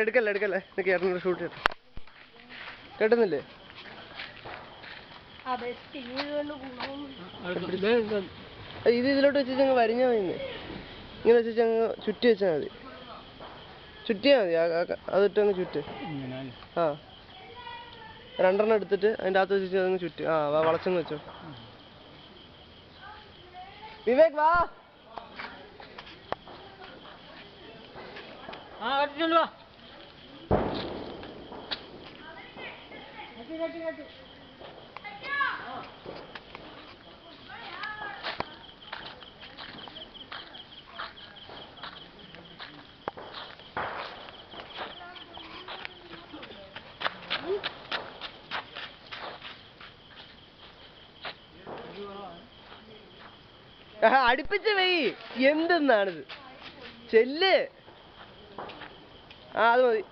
എടുക്കല്ലേ എനിക്ക് ഏട്ടനോട് ഷൂട്ട് ചെയ്യട്ടെ. കേട്ടുന്നില്ലേ? ഇതിലോട്ട് വെച്ച് അങ്ങ് വരിഞ്ഞാൽ മതി. ഇങ്ങനെ വെച്ച് അങ്ങ് ചുറ്റി വെച്ചാൽ മതി. ചുറ്റിയാൽ മതി. അതിട്ടങ്ങ് ചുറ്റ്. ആ, 2 എടുത്തിട്ട് അതിൻ്റെ അകത്ത് വെച്ച് അതങ്ങ് ചുറ്റ്. ആ, വളച്ചങ്ങ് വെച്ചോ. വിവേക് വാ. അടുപ്പിച്ച് വെയ്. എന്തെന്നാണിത്? ചെല്ല്. ആ, അത് മതി.